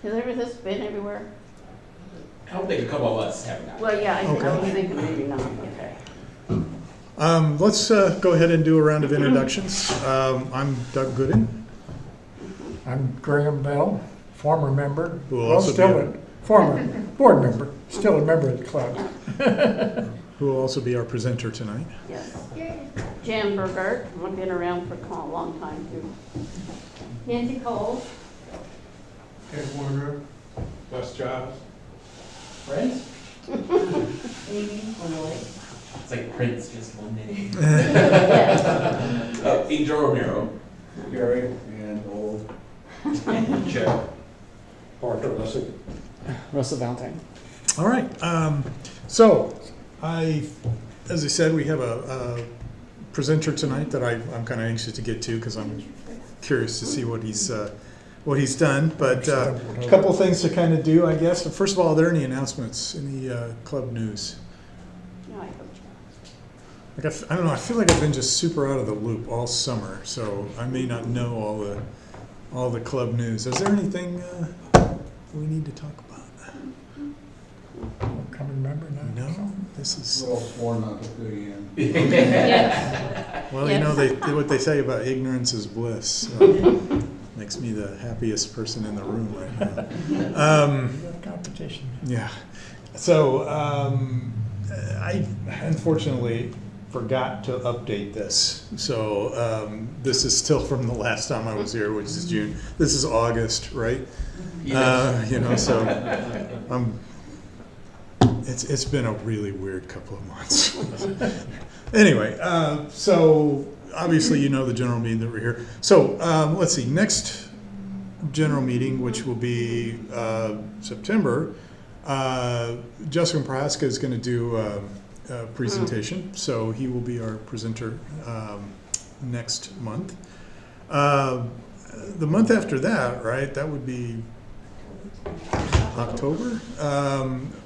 Has this been everywhere? I don't think a couple of us have not. Well, yeah, I Okay. was thinking maybe not, okay. Let's go ahead and do a round of introductions. I'm Doug Gooden. I'm Graham Bell, former member. Who will Well, also be still our- a former board member, still a member of the club. Who will also be our presenter tonight. Yes. Jan Burgart, I've been around for a long time too. Nancy Cole. Ed Warner, Wes Giles. Friends? Amy Malloy. It's like Prince, just one name. Yes. Angel Romero. Gary and Old. And Jeff. Parker Lessig. Russell Valentine. All right. So, as I said, we have a presenter tonight that I'm kind of anxious to get to because I'm curious to see what he's done. But a couple of things to kind of do, I guess. First of all, are there any announcements in the club news? No, I hope Like I don't know. I feel like I've been just super out of the loop all summer, so I may not know all the club news. Is there anything we need to talk about? Coming member now. No, this is. Well sworn not to fill you in. Yes. Well, you know Yes. what they say about ignorance is bliss. So makes me the happiest person in the room right now. Competition. Yeah. So I unfortunately forgot to update this. So this is still from the last time I was here, which is June. This is August, right? Yes. So it's been a really weird couple of months. Anyway, so obviously you know the general meeting that we're here. So let's see, next general meeting, which will be September, Jessica Prohaska is going to do a presentation, so he will be our presenter next month. The month after that, right, that would be October.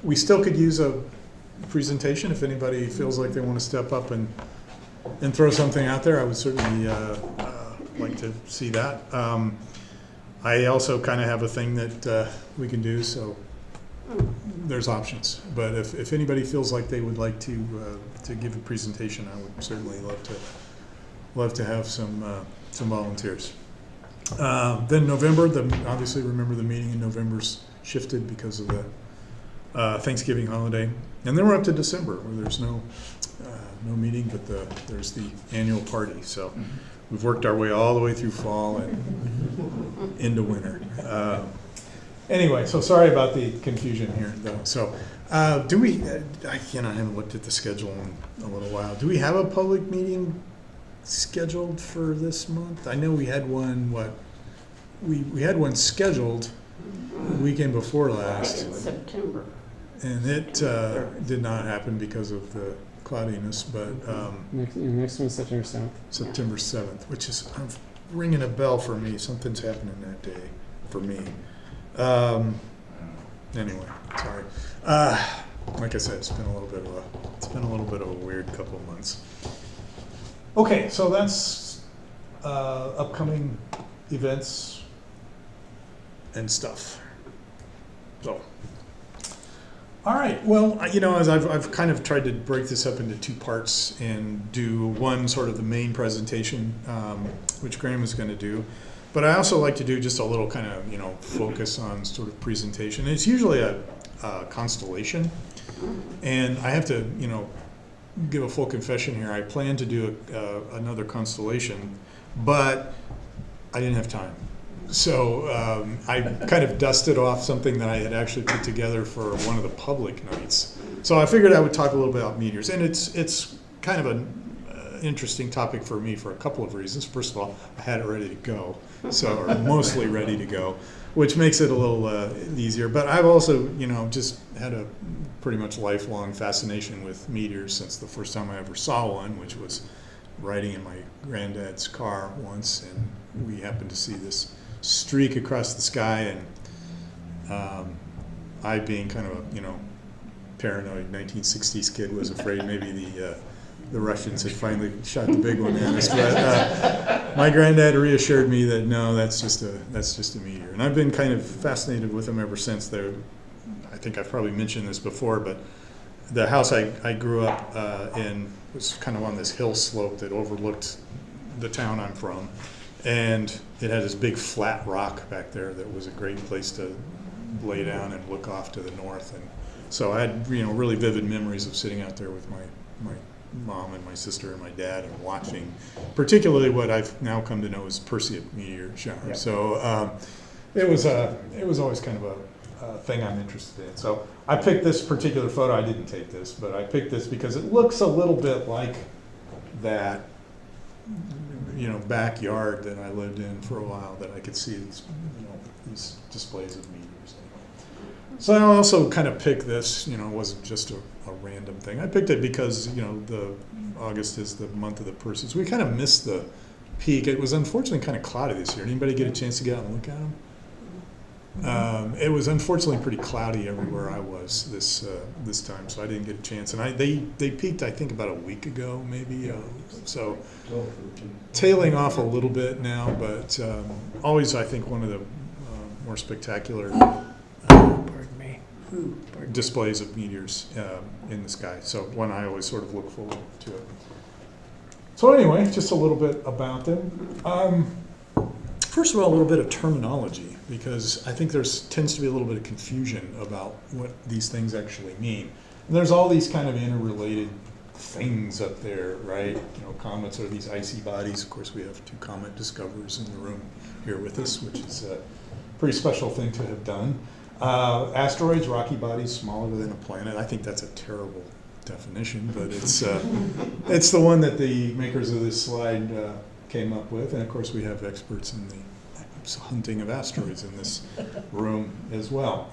We still could use a presentation if anybody feels like they want to step up and throw something out there. I would certainly like to see that. I also kind of have a thing that we can do, so there's options. But if anybody feels like they would like to give a presentation, I would certainly love to have some volunteers. Then November, obviously remember the meeting in November's shifted because of the Thanksgiving holiday, and then we're up to December where there's no meeting, but there's the annual party. So we've worked our way all the way through fall and into winter. Anyway, so sorry about the confusion here, though. So do we? I haven't looked at the schedule in a little while. Do we have a public meeting scheduled for this month? I know we had one. We had one scheduled the weekend before last, September. and it did not happen because of the cloudiness. But Next one's September 7th. September 7th, which is ringing a bell for me. Something's happening that day for me. Anyway, sorry. Like I said, it's been a little bit of a weird couple of months. Okay, so that's upcoming events and stuff. So, all right. Well, as I've kind of tried to break this up into two parts and do one sort of the main presentation, which Graham is going to do. But I also like to do just a little kind of, focus on sort of presentation. It's usually a constellation. And I have to, give a full confession here. I plan to do another constellation, but I didn't have time. So I kind of dusted off something that I had actually put together for one of the public nights. So I figured I would talk a little bit about meteors. And it's kind of an interesting topic for me for a couple of reasons. First of all, I had it ready to go, or mostly ready to go, which makes it a little easier. But I've also, just had a pretty much lifelong fascination with meteors since the first time I ever saw one, which was riding in my granddad's car once, and we happened to see this streak across the sky, and I, being kind of a paranoid 1960s kid, was afraid maybe the Russians had finally shot the big one at us. But my granddad reassured me that no, that's just a meteor. And I've been kind of fascinated with them ever since. I think I've probably mentioned this before, but the house I grew up in was kind of on this hill slope that overlooked the town I'm from. And it had this big flat rock back there that was a great place to lay down and look off to the north. And so I had, really vivid memories of sitting out there with my mom and my sister and my dad and watching, particularly what I've now come to know as Perseid meteor shower. Yeah. So it was always kind of a thing I'm interested in. So I picked this particular photo. I didn't take this, but I picked this because it looks a little bit like that, backyard that I lived in for a while, that I could see these displays of meteors. So I also kind of picked this, it wasn't just a random thing. I picked it because, the August is the month of the Perseids. We kind of missed the peak. It was unfortunately kind of cloudy this year. Anybody get a chance to get out and look at them? It was unfortunately pretty cloudy everywhere I was this time, so I didn't get a chance. And they peaked, I think, about a week ago, maybe. So tailing off a little bit now, but always, I think, one of the more spectacular Pardon me. displays of meteors in the sky. So one I always sort of look forward to it. So anyway, just a little bit about them. First of all, a little bit of terminology, because I think tends to be a little bit of confusion about what these things actually mean. And there's all these kind of interrelated things up there, right? Comets are these icy bodies. Of course, we have 2 comet discoverers in the room here with us, which is a pretty special thing to have done. Asteroids, rocky bodies smaller than a planet. I think that's a terrible definition, but it's the one that the makers of this slide came up with. And of course, we have experts in the hunting of asteroids in this room as well.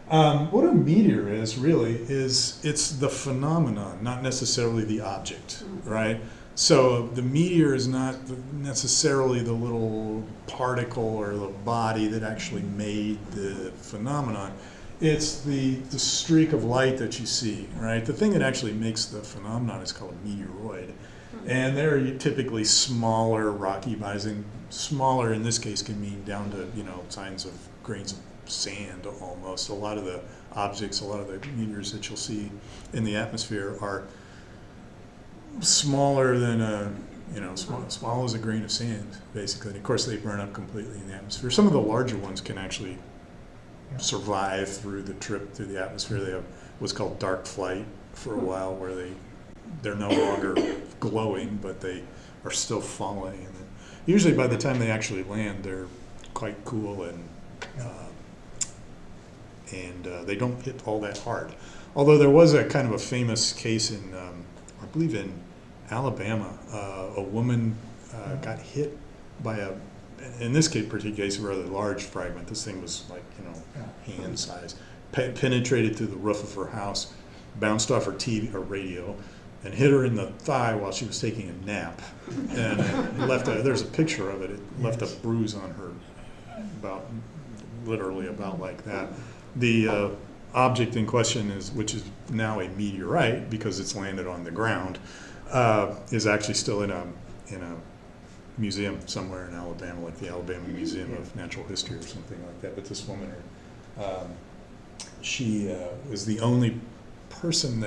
What a meteor is really it's the phenomenon, not necessarily the object, right? So the meteor is not necessarily the little particle or the body that actually made the phenomenon. It's the streak of light that you see, right? The thing that actually makes the phenomenon is called a meteoroid. And they're typically smaller rocky bodies, and smaller in this case can mean down to, signs of grains of sand almost. A lot of the objects, a lot of the meteors that you'll see in the atmosphere are smaller than small as a grain of sand, basically. And of course, they burn up completely in the atmosphere. Some of the larger ones can actually survive through the trip through the atmosphere. They have what's called dark flight for a while, where they're no longer glowing, but they are still falling. And then usually by the time they actually land, they're quite cool and they don't hit all that hard. Although there was a kind of a famous case in, I believe in Alabama, a woman got hit by in this particular case, a rather large fragment. This thing was like, hand size, penetrated through the roof of her house, bounced off her TV or radio, and hit her in the thigh while she was taking a nap. And it left there's a picture of it. It left a bruise on her literally about like that. The object in question which is now a meteorite because it's landed on the ground, is actually still in a museum somewhere in Alabama, like the Alabama Museum of Natural History or something like that. But this woman, she was the only person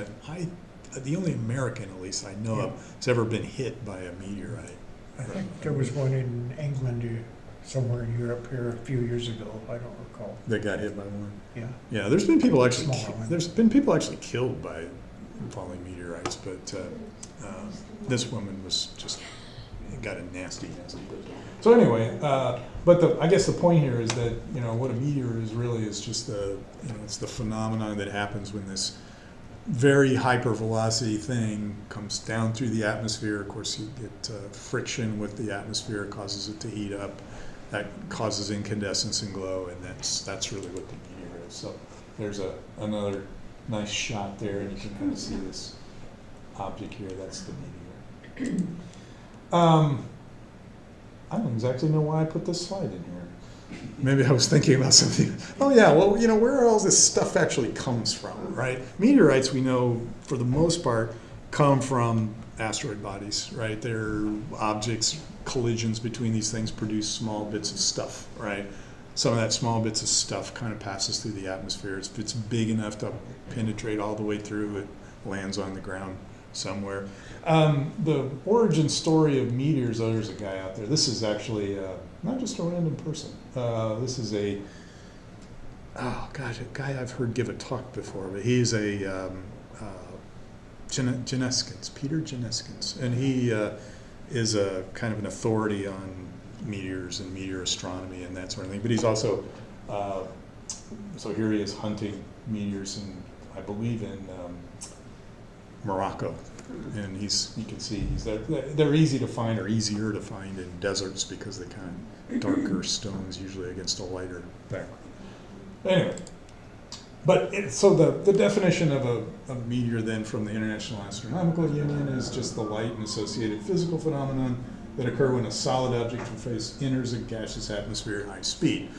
the only American, at least I know of, has ever been hit by a meteorite. I think there was one in England, somewhere in Europe here a few years ago. I don't recall. That got hit by one. Yeah. Yeah, there's been people actually. Smaller one. There's been people actually killed by falling meteorites, but this woman was just got a nasty. So anyway, but I guess the point here is that what a meteor is really is just it's the phenomenon that happens when this very hypervelocity thing comes down through the atmosphere. Of course, you get friction with the atmosphere, causes it to heat up. That causes incandescence and glow, and that's really what the meteor is. So there's another nice shot there, and you can kind of see this object here. That's the meteor. I don't exactly know why I put this slide in here. Maybe I was thinking about something. Oh yeah, well, where all this stuff actually comes from, right? Meteorites, we know, for the most part, come from asteroid bodies, right? They're objects, collisions between these things produce small bits of stuff, right? Some of that small bits of stuff kind of passes through the atmosphere. If it's big enough to penetrate all the way through, it lands on the ground somewhere. The origin story of meteors, oh, there's a guy out there. This is actually not just a random person. This is a guy I've heard give a talk before, but he's a Geneskins, Peter Geneskins, and he is a kind of an authority on meteors and meteor astronomy and that sort of thing. But he's also, so here he is hunting meteors in, I believe in Morocco, and you can see they're easy to find, or easier to find in deserts because they kind of darker stones usually against a lighter background. Anyway. But so the definition of a meteor then from the International Astronomical Union is just the light and associated physical phenomenon that occur when a solid object from space enters a gaseous atmosphere at high speed.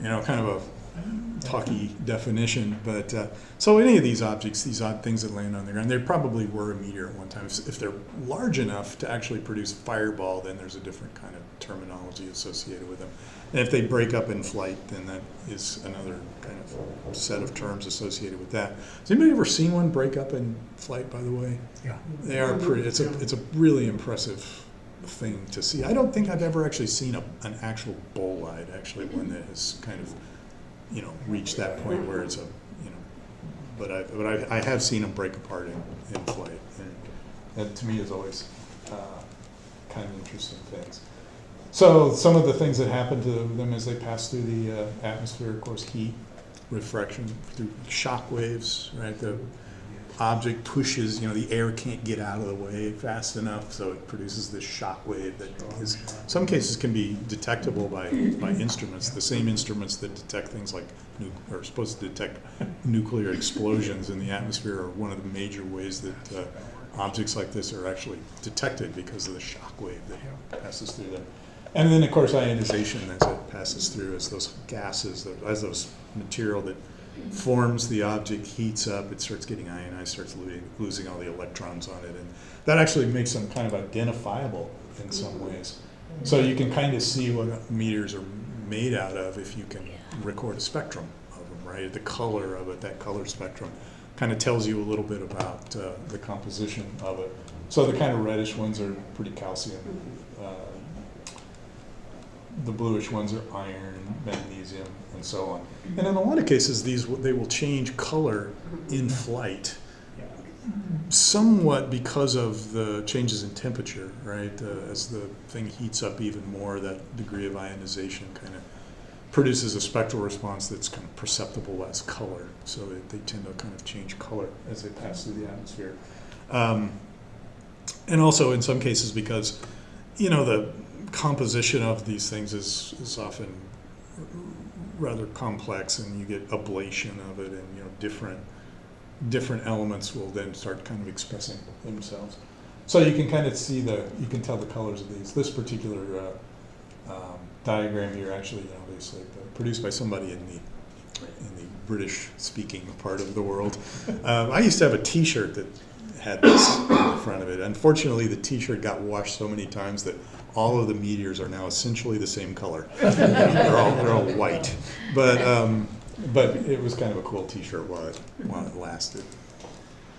You know, kind of a talky definition, but so any of these objects, these odd things that land on the ground, they probably were a meteor at one time. If they're large enough to actually produce a fireball, then there's a different kind of terminology associated with them. And if they break up in flight, then that is another kind of set of terms associated with that. Has anybody ever seen one break up in flight, by the way? Yeah. They are pretty, it's a really impressive thing to see. I don't think I've ever actually seen an actual bolide, actually one that has kind of, you know, reached that point where it's a, you know, but I have seen them break apart in flight, and that to me is always kind of interesting things. So some of the things that happen to them as they pass through the atmosphere, of course, heat, refraction, through shock waves, right? The object pushes, you know, the air can't get out of the way fast enough, so it produces this shock wave that is, some cases can be detectable by instruments, the same instruments that detect things like, are supposed to detect nuclear explosions in the atmosphere, are one of the major ways that objects like this are actually detected because of the shock wave that passes through them. And then, of course, ionization as it passes through, as those gases, as those material that forms the object heats up, it starts getting ionized, starts losing all the electrons on it. And that actually makes them kind of identifiable in some ways. So you can kind of see what meteors are made out of if you can record a spectrum of them, right? The color of it, that color spectrum, kind of tells you a little bit about the composition of it. So the kind of reddish ones are pretty calcium. The bluish ones are iron, magnesium, and so on. And in a lot of cases, they will change color in flight, somewhat because of the changes in temperature, right? As the thing heats up even more, that degree of ionization kind of produces a spectral response that's kind of perceptible as color. So they tend to kind of change color as they pass through the atmosphere. And also in some cases because, you know, the composition of these things is often rather complex, and you get ablation of it, and you know different elements will then start kind of expressing themselves. So you can kind of see you can tell the colors of these. This particular diagram here, actually, you know, is like produced by somebody in the British-speaking part of the world. I used to have a T-shirt that had this on the front of it. Unfortunately, the T-shirt got washed so many times that all of the meteors are now essentially the same color. They're all white, but it was kind of a cool T-shirt while it lasted.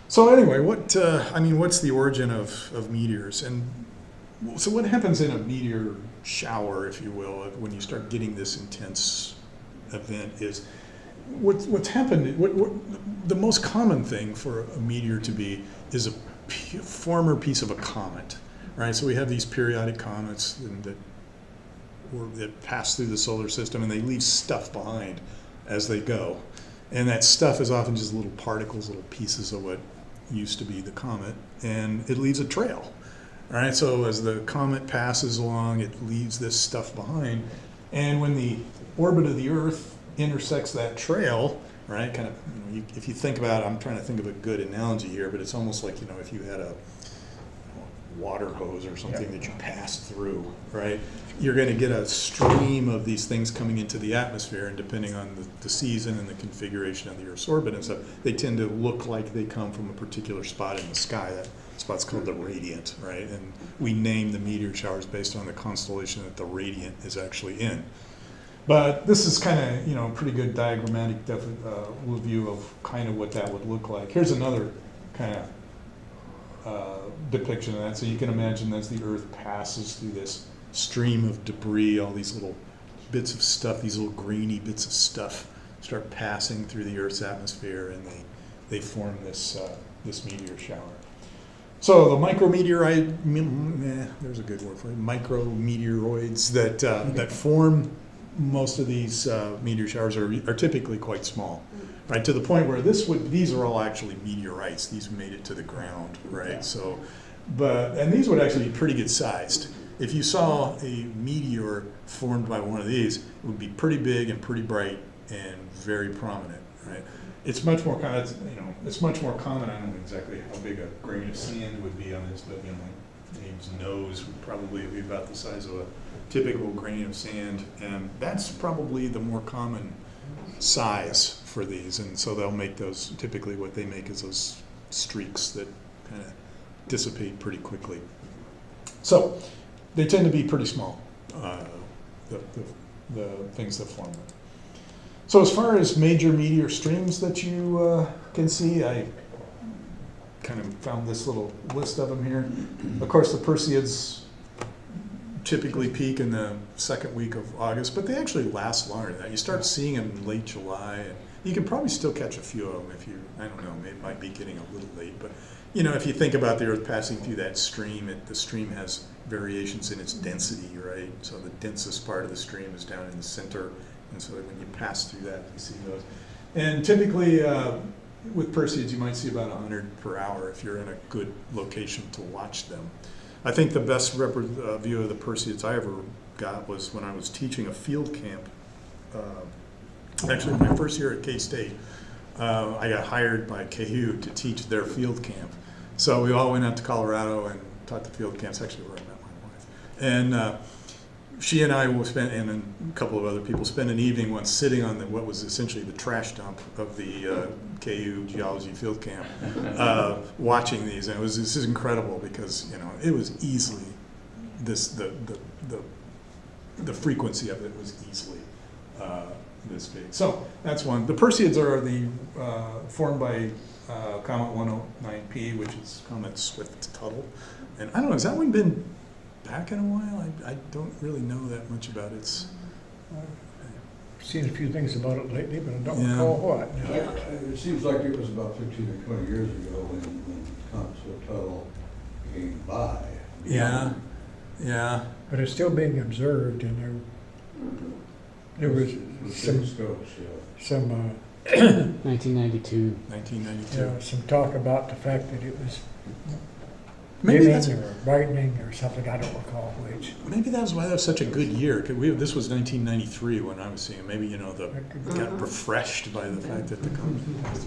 So anyway, what's the origin of meteors? And so what happens in a meteor shower, if you will, when you start getting this intense event is what's happened. The most common thing for a meteor to be is a former piece of a comet. Right, so we have these periodic comets that pass through the solar system, and they leave stuff behind as they go. And that stuff is often just little particles, little pieces of what used to be the comet, and it leaves a trail. All right, so as the comet passes along, it leaves this stuff behind. And when the orbit of the Earth intersects that trail, right, kind of, you know, if you think about it, I'm trying to think of a good analogy here, but it's almost like, you know, if you had a water hose or something that you pass through, right? You're going to get a stream of these things coming into the atmosphere, and depending on the season and the configuration of the Earth's orbit and stuff, they tend to look like they come from a particular spot in the sky. That spot's called the radiant, right? And we name the meteor showers based on the constellation that the radiant is actually in. But this is kind of, you know, pretty good diagrammatic view of kind of what that would look like. Here's another kind of depiction of that. So you can imagine as the Earth passes through this stream of debris, all these little bits of stuff, these little grainy bits of stuff start passing through the Earth's atmosphere, and they form this this meteor shower. So the micrometeorite, there's a good word for it, micrometeoroids that form most of these meteor showers are typically quite small, right? To the point where these are all actually meteorites. These made it to the ground, right? So, and these would actually be pretty good sized. If you saw a meteor formed by one of these, it would be pretty big and pretty bright and very prominent, right? It's much more common. It's much more common. I don't know exactly how big a grain of sand would be on this, but you know, Dave's nose would probably be about the size of a typical grain of sand, and that's probably the more common size for these. And so they'll make those. Typically, what they make is those streaks that kind of dissipate pretty quickly. So they tend to be pretty small. The things that form them. So as far as major meteor streams that you can see, I kind of found this little list of them here. Of course, the Perseids typically peak in the second week of August, but they actually last longer than that. You start seeing them in late July, and you can probably still catch a few of them if you, I don't know, it might be getting a little late, but you know, if you think about the Earth passing through that stream, the stream has variations in its density, right? So the densest part of the stream is down in the center, and so when you pass through that, you see those. And typically, with Perseids, you might see about 100 per hour if you're in a good location to watch them. I think the best view of the Perseids I ever got was when I was teaching a field camp. Actually, my first year at K-State, I got hired by KU to teach their field camp. So we all went out to Colorado and taught the field camps, actually where I met my wife. And she and I will spend, and a couple of other people, spent an evening once sitting on what was essentially the trash dump of the KU geology field camp, watching these. And this is incredible because, you know, it was easily, the frequency of it was easily this big. So that's one. The Perseids are formed by Comet 109P, which is Comet Swift-Tuttle. And I don't know, has that one been back in a while? I don't really know that much about it. I've seen a few things about it lately, but I don't Yeah. recall what. It seems like it was about 15 or 20 years ago when Comet Swift-Tuttle came by. Yeah, yeah. But it's still being observed, and there was Some scopes, yeah. some 1992. 1992. some talk about the fact that it was Maybe dimming that's or brightening or something. I don't recall which. maybe that's why that was such a good year. 'Cause this was 1993 when I was seeing it. Maybe, you know, got refreshed by the fact that the comet.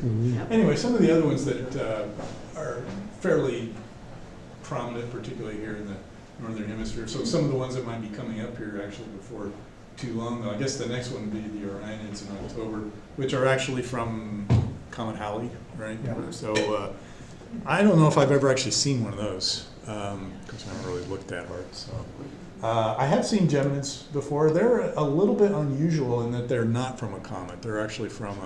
Mhm. Anyway, some of the other ones that are fairly prominent, particularly here in the northern hemisphere. So some of the ones that might be coming up here actually before too long, though. I guess the next one would be the Orionids in October, which are actually from Comet Halley, right? Yeah. So I don't know if I've ever actually seen one of those, because I haven't really looked that hard. So I have seen Geminids before. They're a little bit unusual in that they're not from a comet. They're actually from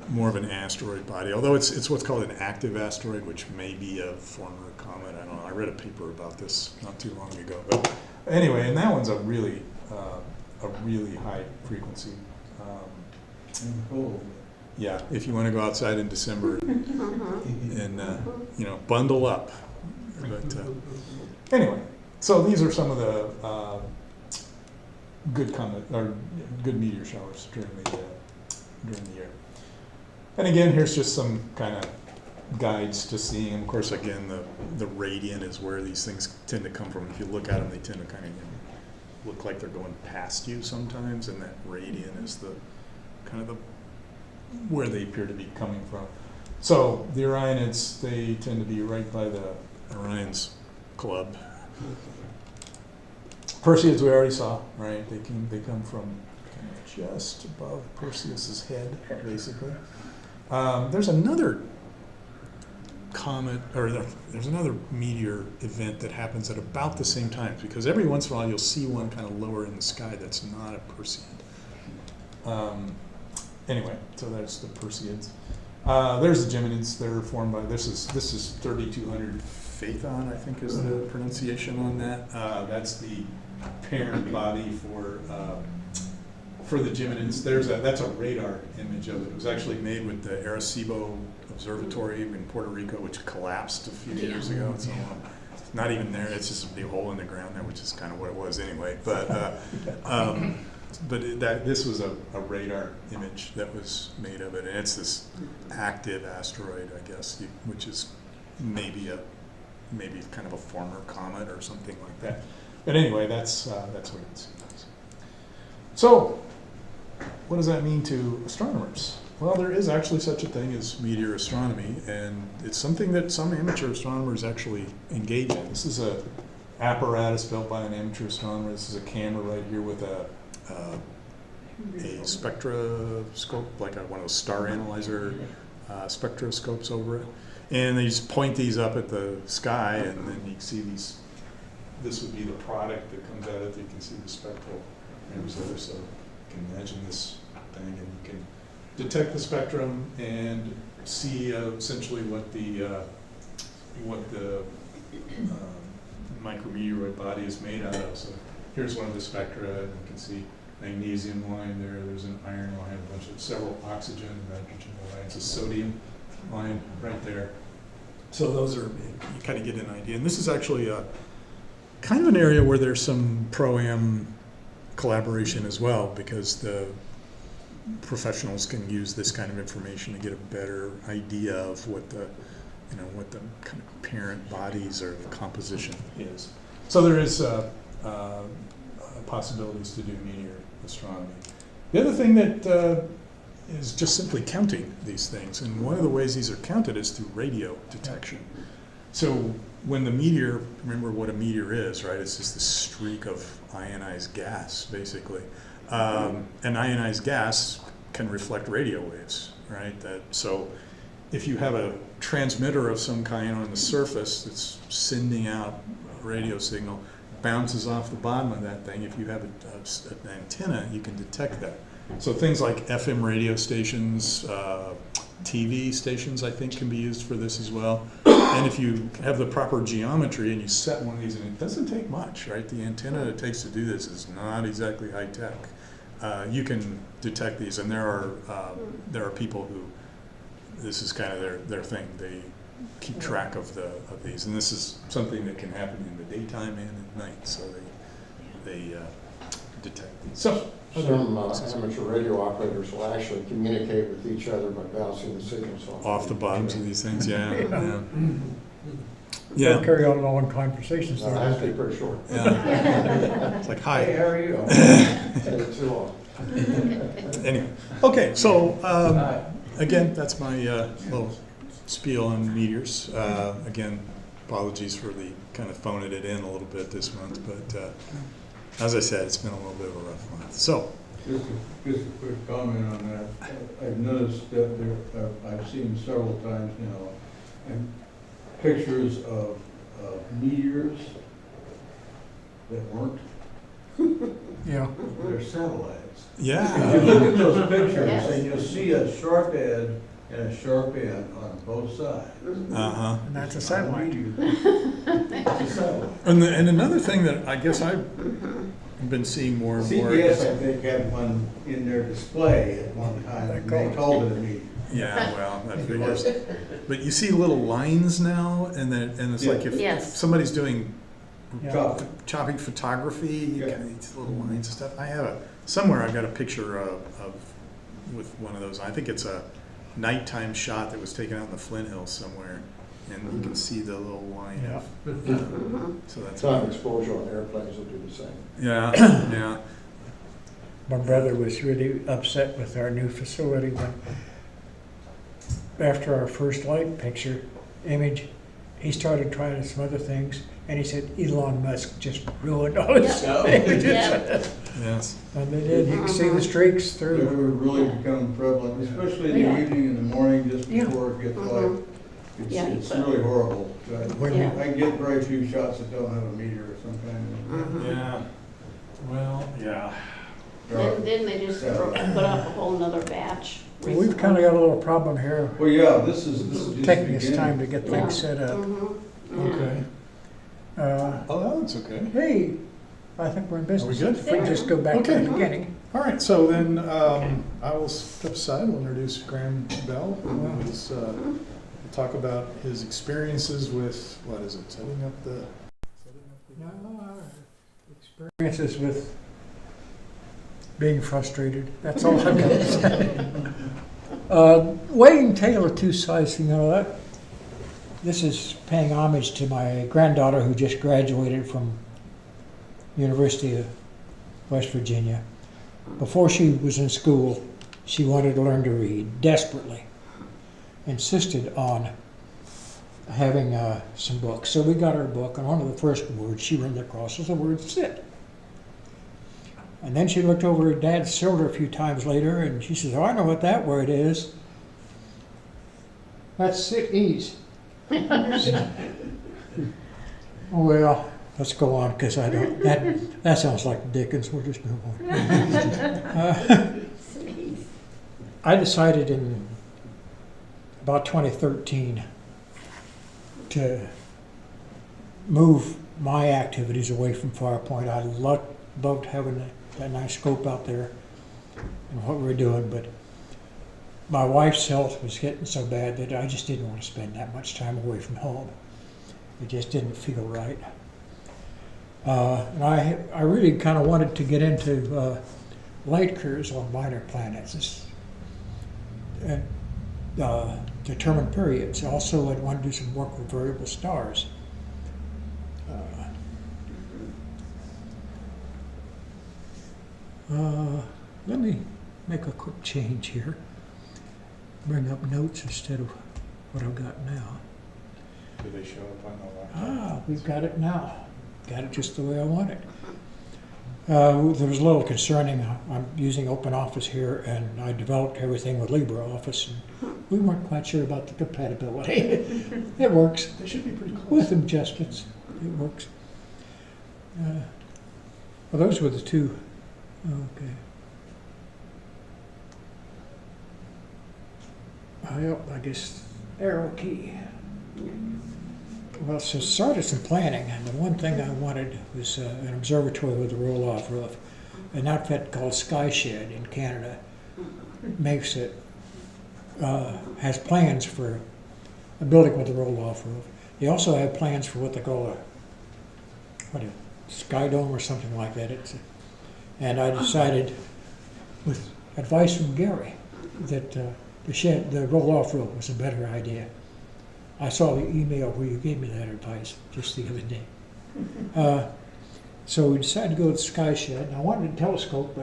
more of an asteroid body, although it's what's called an active asteroid, which may be a former comet. I don't know. I read a paper about this not too long ago. But anyway, and that one's a really high frequency. And cold. Yeah, if you want to go outside in December and you know, bundle up. But anyway, so these are some of the good meteor showers during the year. And again, here's just some kind of guides to seeing. Of course, again, the radiant is where these things tend to come from. If you look at them, they tend to kind of look like they're going past you sometimes, and that radiant is the kind of the where they appear to be coming from. So the Orionids, they tend to be right by the Orion's club. Perseids we already saw, right? They come from kind of just above Perseus's head, basically. There's another comet, or there's another meteor event that happens at about the same time, because every once in a while you'll see one kind of lower in the sky that's not a Perseid. Anyway, so there's the Perseids. There's the Geminids. They're formed by, this is 3200 Phaethon, I think is the pronunciation on that. That's the parent body for the Geminids. That's a radar image of it. It was actually made with the Arecibo Observatory in Puerto Rico, which collapsed a few years ago. It's not even there. It's just the hole in the ground there, which is kind of what it was anyway. But this was a radar image that was made of it, and it's this active asteroid, I guess, which is maybe kind of a former comet or something like that. But anyway, that's what it's. So, what does that mean to astronomers? Well, there is actually such a thing as meteor astronomy, and it's something that some amateur astronomers actually engage in. This is a apparatus built by an amateur astronomer. This is a camera right here with a spectroscope, like one of those star analyzer spectroscopes over it. And they just point these up at the sky, and then you can see these. This would be the product that comes out of it. You can see the spectral images there. So you can imagine this thing, and you can detect the spectrum and see essentially what the micrometeoroid body is made out of. So here's one of the spectra, and you can see magnesium line there. There's an iron line, several oxygen, nitrogen lines, a sodium line right there. So those are, you kind of get an idea. And this is actually a kind of an area where there's some pro-am collaboration as well, because the professionals can use this kind of information to get a better idea of what the kind of parent bodies or the composition is. So there is possibilities to do meteor astronomy. The other thing that is just simply counting these things, and one of the ways these are counted is through radio detection. So when the meteor, remember what a meteor is, right? It's just this streak of ionized gas, basically. And ionized gas can reflect radio waves, right? So if you have a transmitter of some kind on the surface that's sending out a radio signal, bounces off the bottom of that thing. If you have an antenna, you can detect that. So things like FM radio stations, TV stations, I think, can be used for this as well. And if you have the proper geometry and you set one of these, and it doesn't take much, right? The antenna it takes to do this is not exactly high tech. You can detect these, and there are people who this is kind of their thing. They keep track of these, and this is something that can happen in the daytime and at night. So they detect these. So some amateur radio operators will actually communicate with each other by bouncing the signals off the bottoms of these things. Yeah. They'll carry on long conversations. It has to be pretty short. Yeah. It's like, hi. Hey, how are you? Take too long. Anyway, okay. So again, that's my little spiel on meteors. Again, apologies for the kind of phoning it in a little bit this month, but as I said, it's been a little bit of a rough month. So, Just a quick comment on that. I've noticed that I've seen several times now, and pictures of meteors that weren't. Yeah. They're satellites. yeah. If you look at those pictures, Yes. and you'll see a sharp edge and a sharp end on both sides. Uh-huh. And that's a satellite. It's a satellite. And another thing that I guess I've been seeing more and more. CBS, I think, had one in their display at one time, and they called it a meteor. Yeah, well, that figures. But you see little lines now, and it's like if Yes. somebody's doing Chocolate. chopping photography, you Yeah. kind of these little lines and stuff. Somewhere I've got a picture of with one of those. I think it's a nighttime shot that was taken out in the Flint Hills somewhere, and you can see the little line Yeah. so that's Time exposure on airplanes will do the same. yeah, yeah. My brother was really upset with our new facility when, after our first light picture image, he started trying some other things, and he said Elon Musk just ruined all his images. Yeah. Yes. And they did. You can see the streaks They through. would really become prevalent, especially in the Yeah. evening and the morning, just Yeah. before it gets light. Yeah, It's but- really horrible. When Yeah. I get very few shots that don't have a meter or some kind of. Yeah, well, yeah. Then they just put up a whole nother batch. We've kind of got a little problem here, Well, yeah, this is just taking us beginning. time to get things set up. Okay. Uh, Oh, that's okay. Hey, I think we're in business. good? If we just go back to Okay. the beginning. All right, so then I will step aside. We'll introduce Graham Bell, who is, talk about his experiences with, what is it, setting up the... Experiences with being frustrated, that's all I've got to say. Waiting Tale of Two Sides, this is paying homage to my granddaughter who just graduated from University of West Virginia. Before she was in school, she wanted to learn to read desperately. Insisted on having some books. So we got her a book, and one of the first words she ran across was the word sit. And then she looked over her dad's shoulder a few times later, and she says, "Oh, I know what that word is. That's sit ease." Well, let's go on, because I don't, that sounds like Dickens. We'll just move on. I decided in about 2013 to move my activities away from Farpoint. I loved having that nice scope out there and what we were doing, but my wife's health was getting so bad that I just didn't want to spend that much time away from home. It just didn't feel right. And I really kind of wanted to get into light curves on minor planets and determine periods. Also, I'd want to do some work with variable stars. Let me make a quick change here. Bring up notes instead of what I've got now. Do they show up on the laptop? We've got it now. Got it just the way I want it. There was a little concerning. I'm using OpenOffice here, and I developed everything with LibreOffice, and we weren't quite sure about the compatibility. It works. They should be pretty close. With adjustments, it works. Well, those were the two. Okay. Well, I guess arrow key. Well, so started some planning, and the one thing I wanted was an observatory with a roll-off roof. An outfit called Skyshed in Canada makes it, has plans for a building with a roll-off roof. They also have plans for what they call a sky dome or something like that. And I decided, with advice from Gary, that the roll-off roof was a better idea. I saw the email where you gave me that advice just the other day. So we decided to go with Skyshed, and I wanted a telescope,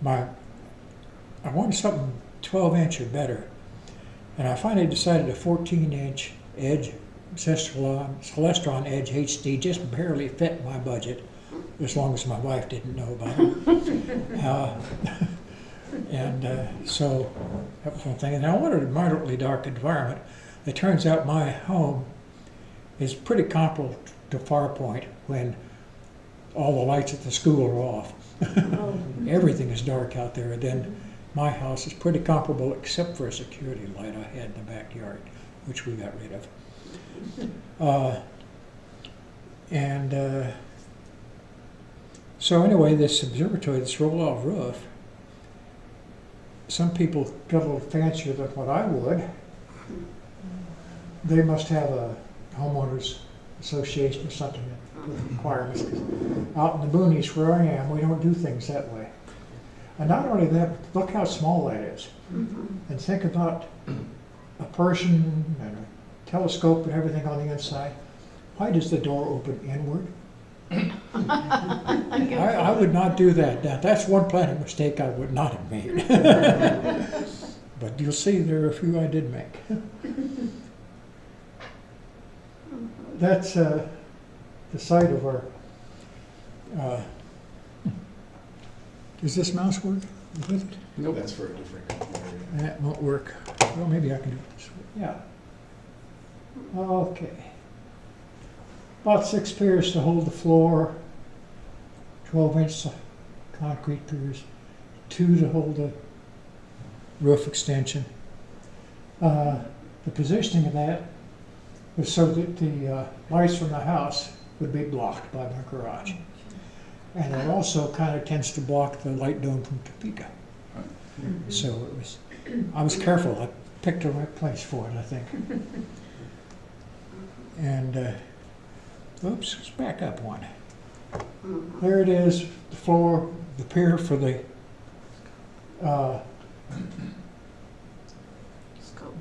but I wanted something 12-inch or better. And I finally decided a 14-inch edge, Celestron Edge HD, just barely fit my budget, as long as my wife didn't know about it. So that was one thing. And I wanted a moderately dark environment. It turns out my home is pretty comparable to Farpoint when all the lights at the school are off. Everything is dark out there. Then my house is pretty comparable except for a security light I had in the backyard, which we got rid of. So anyway, this observatory, this roll-off roof, some people got a little fancier than what I would. They must have a homeowners association or something with requirements. Out in the boonies where I am, we don't do things that way. And not only that, look how small that is. And think about a person and a telescope and everything on the inside. Why does the door open inward? I would not do that. Now, that's one planning mistake I would not have made. But you'll see there are a few I did make. That's the site of our. Does this mouse work with it? Nope. That's for a different computer. That won't work. Well, maybe I can do this. Yeah. Okay. About 6 piers to hold the floor, 12-inch concrete piers, 2 to hold the roof extension. The positioning of that was so that the lights from the house would be blocked by my garage. And it also kind of tends to block the light dome from Topeka. So it was, I was careful. I picked the right place for it, I think. And, oops, let's back up one. There it is, the floor, the pier for the,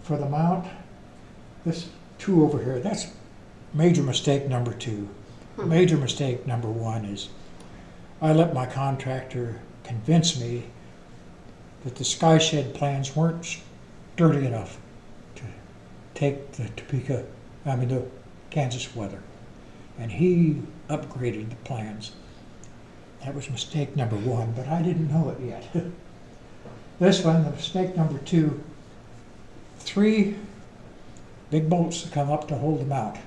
for the mount. This 2 over here, that's major mistake number 2. Major mistake number 1 is I let my contractor convince me that the sky shed plans weren't sturdy enough to take the the Kansas weather. And he upgraded the plans. That was mistake number 1, but I didn't know it yet. This one, the mistake number 2, 3 big bolts that come up to hold the mount.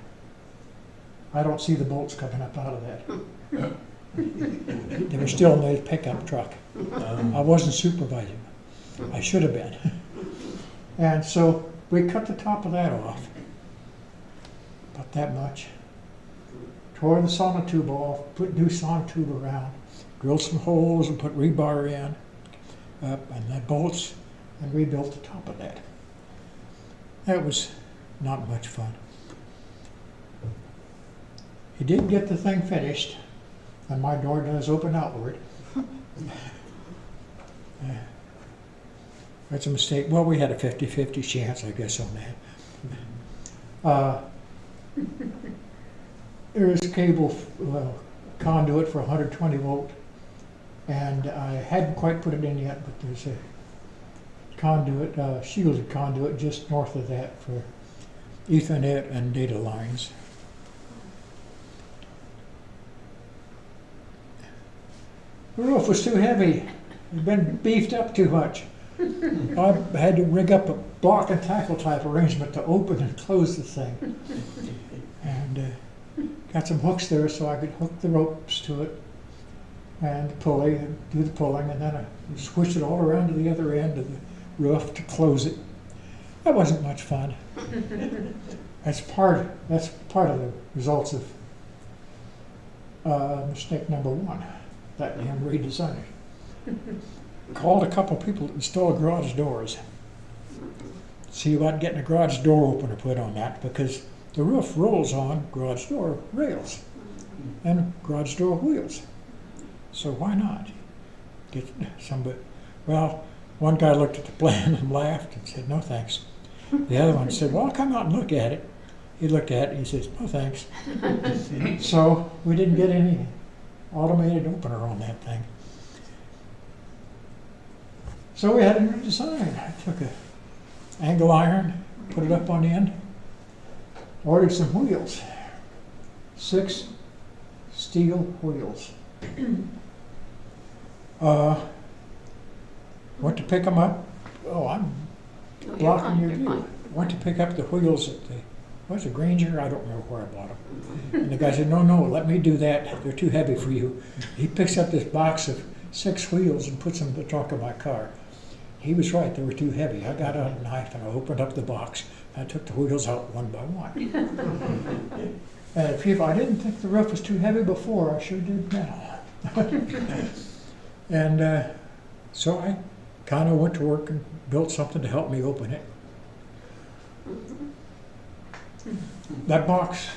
I don't see the bolts coming up out of that. They were still in the pickup truck. I wasn't supervising. I should have been. And so we cut the top of that off. About that much. Tore the sonotube off, put new sonotube around, drilled some holes and put rebar in, and then bolts, and rebuilt the top of that. That was not much fun. He did get the thing finished, and my door does open outward. That's a mistake. Well, we had a 50-50 chance, I guess, on that. There is a cable conduit for 120 volt, and I hadn't quite put it in yet, but there's a conduit, shielded conduit just north of that for Ethernet and data lines. The roof was too heavy. It had been beefed up too much. I had to rig up a block and tackle type arrangement to open and close the thing. And got some hooks there so I could hook the ropes to it and the pulley and do the pulling, and then I switched it all around to the other end of the roof to close it. That wasn't much fun. That's part of the results of mistake number 1, letting him redesign it. Called a couple people to install garage doors. See about getting a garage door opener put on that, because the roof rolls on garage door rails and garage door wheels. So why not get somebody? Well, one guy looked at the plan and laughed and said, "No thanks." The other one said, "Well, I'll come out and look at it." He looked at it and he says, "No thanks." So we didn't get any automated opener on that thing. So we had a new design. I took an angle iron, put it up on the end, ordered some wheels, 6 steel wheels. Went to pick them up. Oh, I'm blocking your view. Went to pick up the wheels at the, what's it, Granger? I don't remember where I bought them. And the guy said, no, let me do that. They're too heavy for you. He picks up this box of 6 wheels and puts them in the trunk of my car. He was right, they were too heavy. I got out a knife and I opened up the box. I took the wheels out one by one. And if I didn't think the roof was too heavy before, I sure did now. And so I kind of went to work and built something to help me open it. That box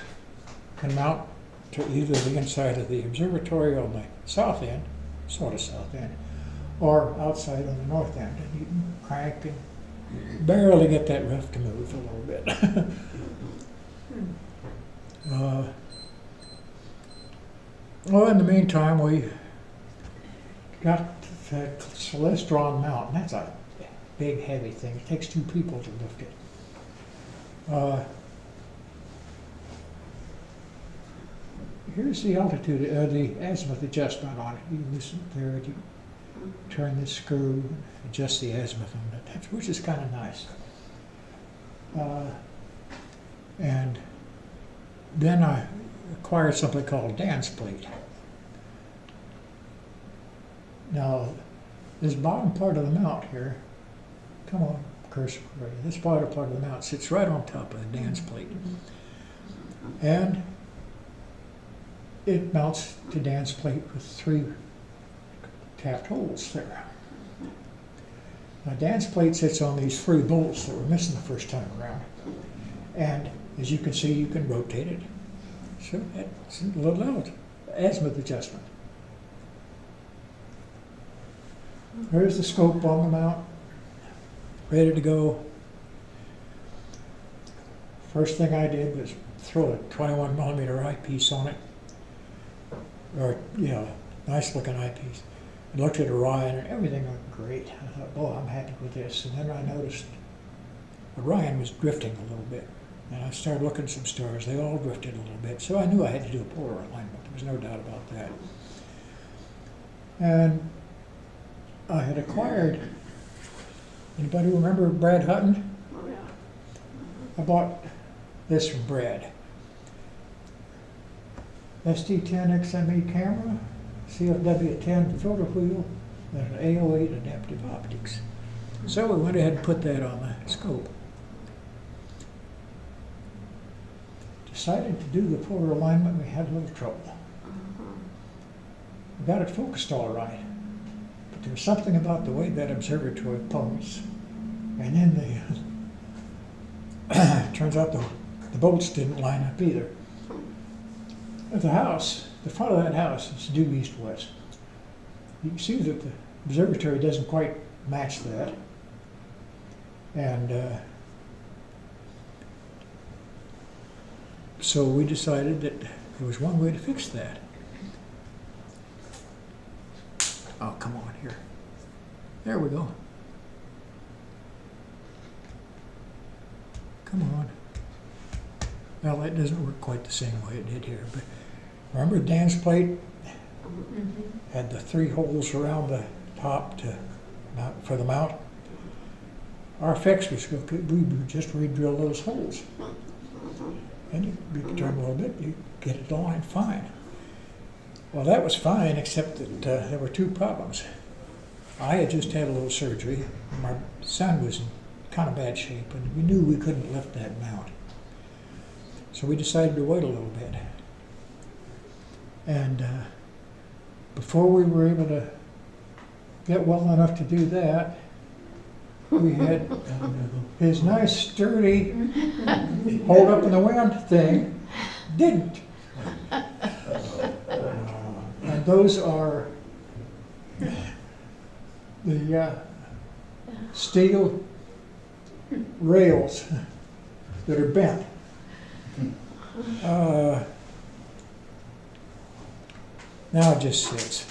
can mount to either the inside of the observatory on the south end, sort of south end, or outside on the north end. And you can crank and barely get that roof to move a little bit. Well, in the meantime, we got the Celestron mount, and that's a big, heavy thing. It takes 2 people to lift it. Here's the altitude, the azimuth adjustment on it. You listen there, you turn this screw, adjust the azimuth on it, which is kind of nice. And then I acquired something called a dance plate. Now, this bottom part of the mount here, come on, cursor, right, this bottom part of the mount sits right on top of the dance plate. And it mounts to dance plate with 3 tapped holes there. Now, dance plate sits on these 3 bolts that were missing the first time around. And as you can see, you can rotate it. So that's a little azimuth adjustment. There's the scope on the mount, ready to go. First thing I did was throw a 21mm eyepiece on it. Or, nice looking eyepiece. I looked at Orion and everything looked great. I thought, boy, I'm happy with this. And then I noticed Orion was drifting a little bit. And I started looking at some stars. They all drifted a little bit. So I knew I had to do a polar alignment. There was no doubt about that. And I had acquired, anybody remember Brad Hutton? Oh, yeah. I bought this from Brad. SD10 XME camera, CFW10 filter wheel, and an AO8 adaptive optics. So we went ahead and put that on the scope. Decided to do the polar alignment, we had a little trouble. We got it focused all right, but there was something about the way that observatory posed. And then turns out the bolts didn't line up either. At the house, the front of that house is due east-west. You can see that the observatory doesn't quite match that. And so we decided that there was one way to fix that. Oh, come on here. There we go. Come on. Well, that doesn't work quite the same way it did here, but remember the dance plate had the 3 holes around the top to mount for the mount? Our fix was we would just re-drill those holes. And you could turn a little bit, you get it aligned fine. Well, that was fine, except that there were 2 problems. I had just had a little surgery. My son was in kind of bad shape, and we knew we couldn't lift that mount. So we decided to wait a little bit. And before we were able to get well enough to do that, we had his nice sturdy hold up in the wind thing didn't. And those are the steel rails that are bent. Now it just sits.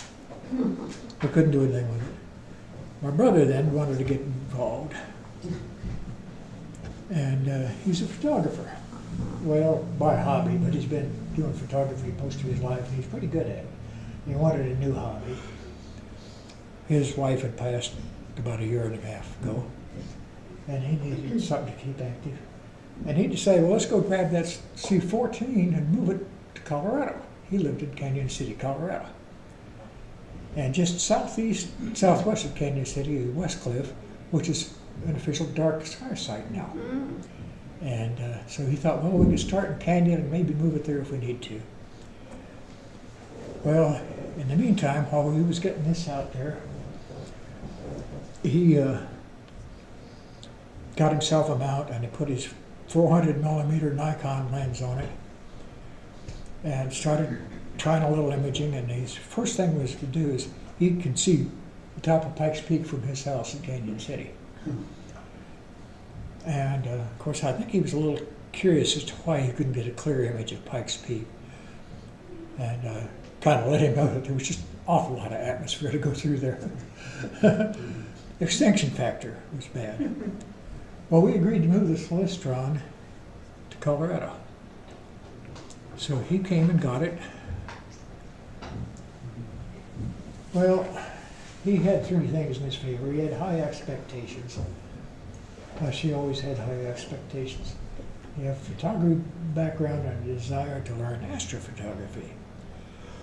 We couldn't do anything with it. My brother then wanted to get involved. And he's a photographer. Well, by hobby, but he's been doing photography most of his life, and he's pretty good at it. He wanted a new hobby. His wife had passed about 1.5 years ago, and he needed something to keep active. And he decided, well, let's go grab that C-14 and move it to Colorado. He lived in Canyon City, Colorado. And just southwest of Canyon City is Westcliff, which is an official dark sky site now. And so he thought, well, we could start in Canyon and maybe move it there if we need to. Well, in the meantime, while he was getting this out there, he got himself a mount and he put his 400mm Nikon lens on it and started trying a little imaging. And his first thing was to do is he could see the top of Pikes Peak from his house in Canyon City. And of course, I think he was a little curious as to why he couldn't get a clear image of Pikes Peak. And kind of let him know that there was just an awful lot of atmosphere to go through there. Extinction factor was bad. Well, we agreed to move the Celestron to Colorado. So he came and got it. Well, he had 3 things in his favor. He had high expectations. She always had high expectations. You have photography background and a desire to learn astrophotography.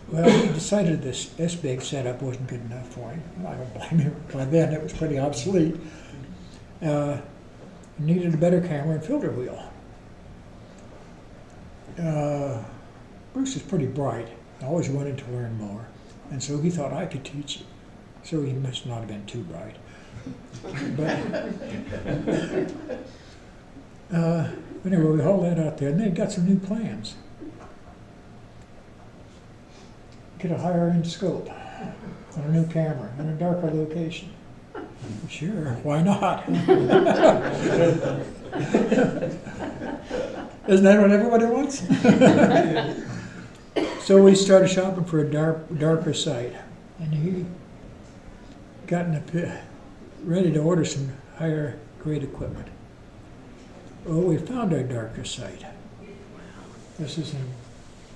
Well, he decided this S-big setup wasn't good enough for him. I don't blame him. By then, it was pretty obsolete. Needed a better camera and filter wheel. Bruce is pretty bright. Always wanted to learn more, and so he thought I could teach him. So he must not have been too bright. But anyway, we hauled that out there, and they got some new plans. Get a higher end scope, and a new camera, and a darker location. Sure, why not? Isn't that what everybody wants? So we started shopping for a darker site, and he ready to order some higher grade equipment. Well, we found our darker site. This is in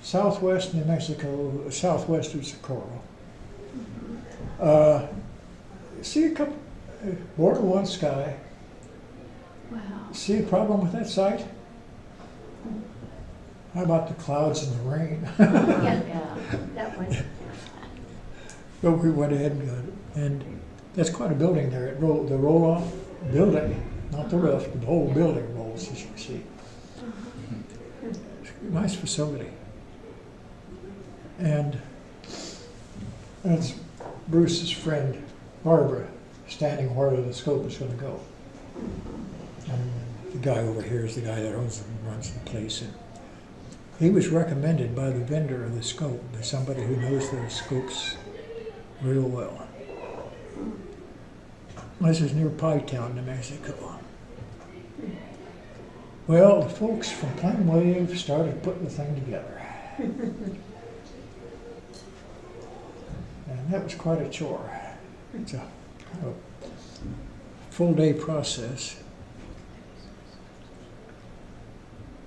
southwest New Mexico, southwest of Socorro. See a couple, border one sky. Wow. See a problem with that site? How about the clouds and the rain? Yeah, that one. But we went ahead and got it. And that's quite a building there. The roll-off building, not the roof, but the whole building rolls, as you can see. It's a nice facility. And that's Bruce's friend, Barbara, standing where the scope is going to go. And the guy over here is the guy that owns and runs the place. And he was recommended by the vendor of the scope, by somebody who knows the scopes real well. This is near Pie Town, New Mexico. Well, the folks from Plane Wave started putting the thing together. And that was quite a chore. It's a full day process.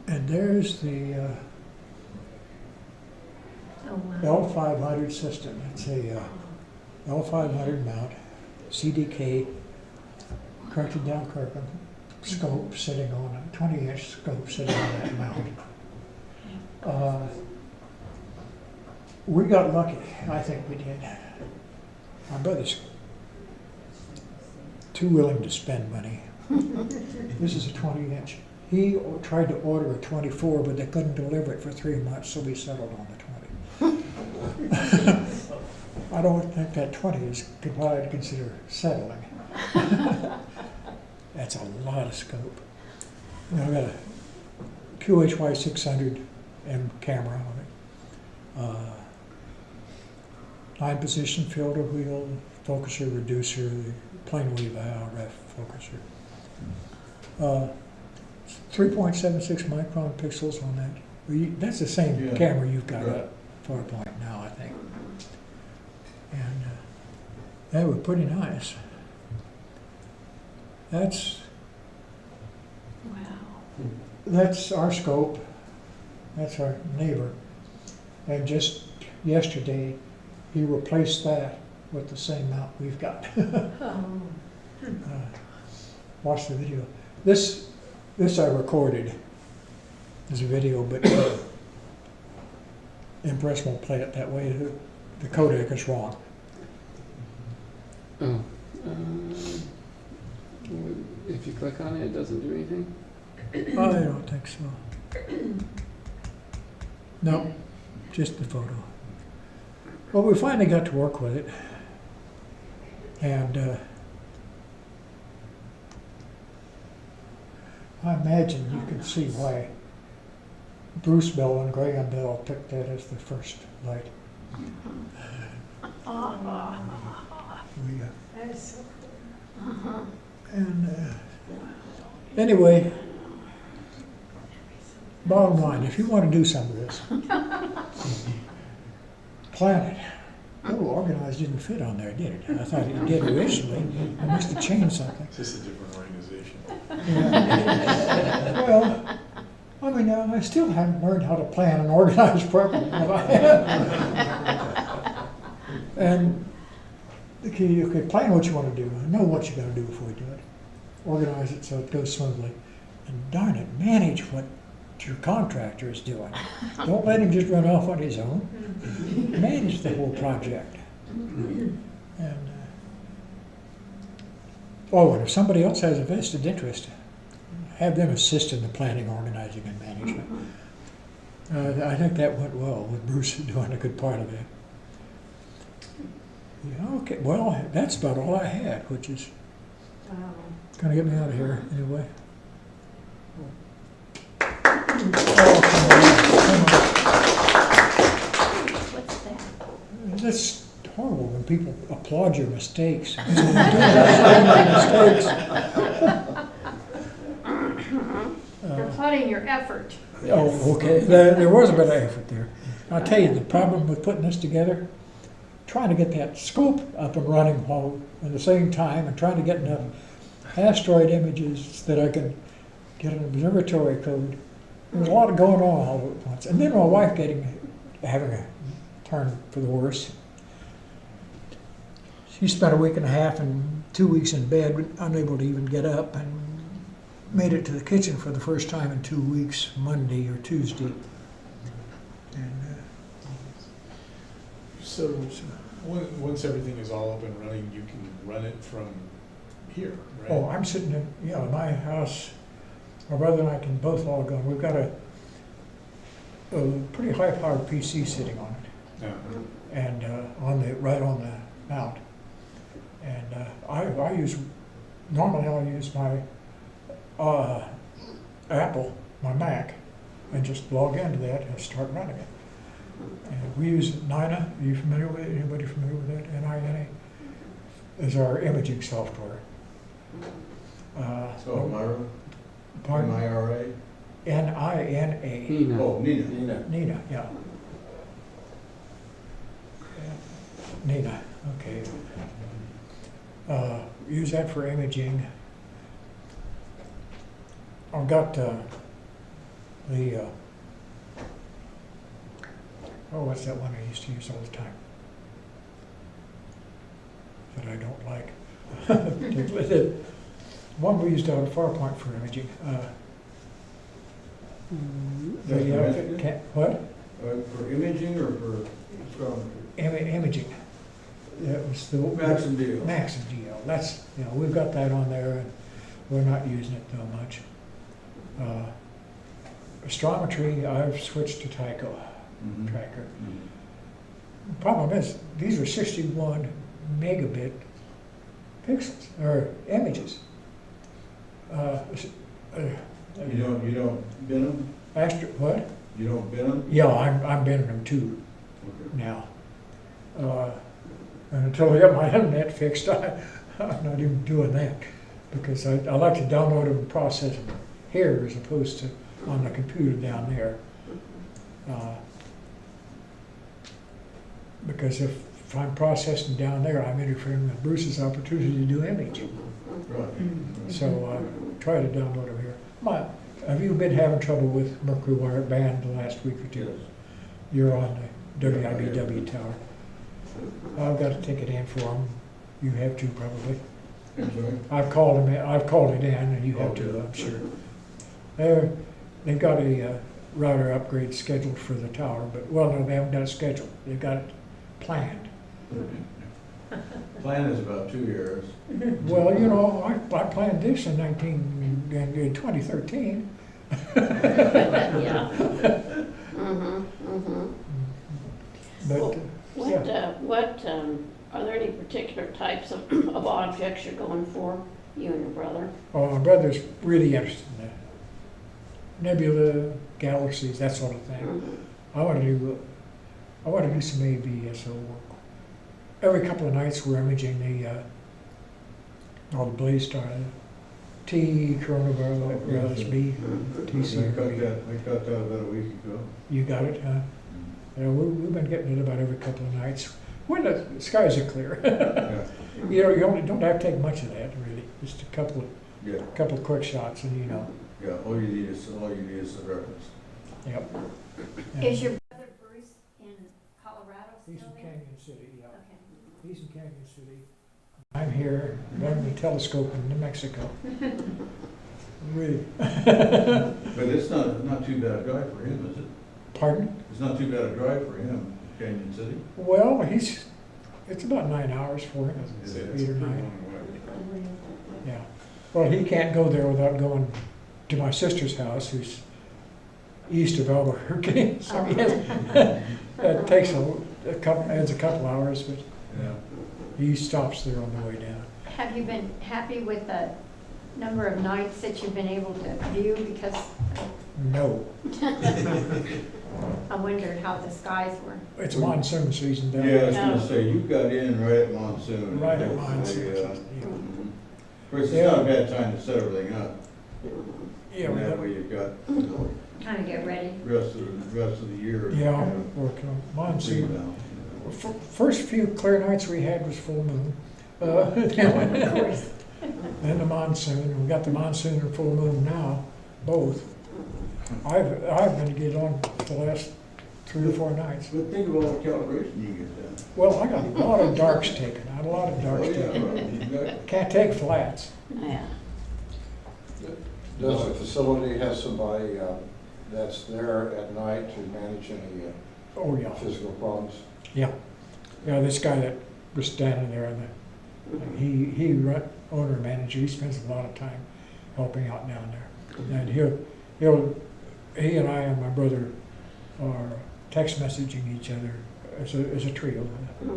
And there's the L500 system. It's a L500 mount, CDK, corrected down Kirkham scope sitting on a 20-inch scope sitting on that mount. We got lucky. I think we did. My brother's too willing to spend money. This is a 20-inch. He tried to order a 24, but they couldn't deliver it for 3 months, so we settled on the 20. I don't think that 20 is what I'd consider settling. That's a lot of scope. I've got a QHY 600M camera on it. 9-position filter wheel, focuser, reducer, the Plane Wave RF focuser. 3.76 micron pixels on that. That's the same camera you've got at Farpoint now, I think. And they were pretty nice. That's our scope. That's our neighbor. And just yesterday, he replaced that with the same mount we've got. Watch the video. This I recorded as a video, but Impress won't play it that way. The codec is wrong. Oh. If you click on it, it doesn't do anything? I don't think so. No, just the photo. Well, we finally got to work with it. And I imagine you can see why Bruce Bell and Graham Bell picked that as the first light. And anyway, bottom line, if you want to do some of this, plan it. Oh, organized didn't fit on there, did it? I thought it did originally. I must have changed something. It's just a different organization. Yeah. Well, I mean, I still haven't learned how to plan and organize properly, have I? And you can plan what you want to do, know what you're going to do before you do it, organize it so it goes smoothly, and darn it, manage what your contractor is doing. Don't let him just run off on his own. Manage the whole project. And, and if somebody else has a vested interest, have them assist in the planning, organizing, and management. I think that went well with Bruce doing a good part of it. Yeah, okay, well, that's about all I had, which is gonna get me out of here anyway. What's that? That's horrible when people applaud your mistakes. Mistakes. They're applauding your effort. Oh, okay. There was a bit of effort there. I'll tell you, the problem with putting this together, trying to get that scope up and running while at the same time, and trying to get enough asteroid images that I can get an observatory code. There's a lot going on all at once. And then my wife having a turn for the worse. She spent a week and a half and 2 weeks in bed, unable to even get up, and made it to the kitchen for the first time in 2 weeks, Monday or Tuesday. And So, once everything is all up and running, you can run it from here, right? oh, I'm sitting in, my house. My brother and I can both log on. We've got a pretty high-powered PC sitting on it, and right on the mount. And normally I'll use my Apple, my Mac, and just log into that and start running it. And we use Nina. Are you familiar with it? Anybody familiar with that? NINA is our imaging software. So Myra, Pardon? MIRA? NINA. Nina. Oh, Nina. Nina, yeah. Nina, okay. Use that for imaging. I've got what's that one I used to use all the time that I don't like? The one we used out of Farpoint for imaging. What? For imaging or for astronomy? Imaging. That was the Maxim DL. Maxim DL. That's, we've got that on there, and we're not using it though much. Astrometry, I've switched to Tycho tracker. The problem is, these are 61 megabit pixels, or images. You don't bin them? What? You don't bin them? Yeah, I'm binning them too Okay. now. And until I get my internet fixed, I'm not even doing that, because I like to download them and process them here as opposed to on the computer down there. Because if I'm processing down there, I'm interfering with Bruce's opportunity to do imaging. Right. So try to download them here. Have you been having trouble with Mercury Wire Band the last week or two? Yes. You're on the WIBW tower. I've got a ticket in for them. You have too, probably. I'm sorry? I've called it in, and you have to, I'm sure. They've got a router upgrade scheduled for the tower, but, no, they haven't got it scheduled. They've got it planned. Plan is about 2 years. Well, I planned this in 2013. Yeah. But, What, are there any particular types of objects you're going for, you and your brother? my brother's really interested in that. Nebula, galaxies, that sort of thing. I want to do some AVSO work. Every couple of nights we're imaging all the blaze star, T, coronavirus, B, TC. I got that about a week ago. You got it, huh? Yeah, we've been getting it about every couple of nights when the skies are clear. Yeah. You don't have to take much of that, really. Just a couple of quick shots, and Yeah, all you need is the reference. Yep. Is your brother Bruce in Colorado He's still in there? Canyon City, yeah. Okay. He's in Canyon City. I'm here running the telescope in New Mexico. Really. But it's not too bad a drive for him, is it? Pardon? It's not too bad a drive for him, Canyon City. Well, it's about 9 hours for him, It's 8 or pretty 9. long way. Yeah. Well, he can't go there without going to my sister's house, who's east of Albuquerque. So he has, it takes adds a couple hours, but Yeah. he stops there on the way down. Have you been happy with the number of nights that you've been able to view? Because No, I wondered how the skies were. it's monsoon season down Yeah, I there. was gonna say, you got in right at monsoon. Right at It's, monsoon. yeah. Yeah. Of course, it's not a bad time to set everything up. Yeah, And we that got, way you've got, you know, Kind of get ready. rest of the year. yeah, working on monsoon. Rebound. First few clear nights we had was full moon. Then the monsoon, and we got the monsoon and full moon now, both. I've been to get on for the last 3 or 4 nights. But think of all the calibration you get done. Well, I got a lot of darks taken, I had a lot of Oh, darks yeah, taken. well, you got- Can't take flats. Yeah. Does the facility have somebody that's there at night to manage any Oh, yeah, physical problems? yeah. Yeah, this guy that was standing there, he owner manager, he spends a lot of time helping out down there. And he and I and my brother are text messaging each other as a trio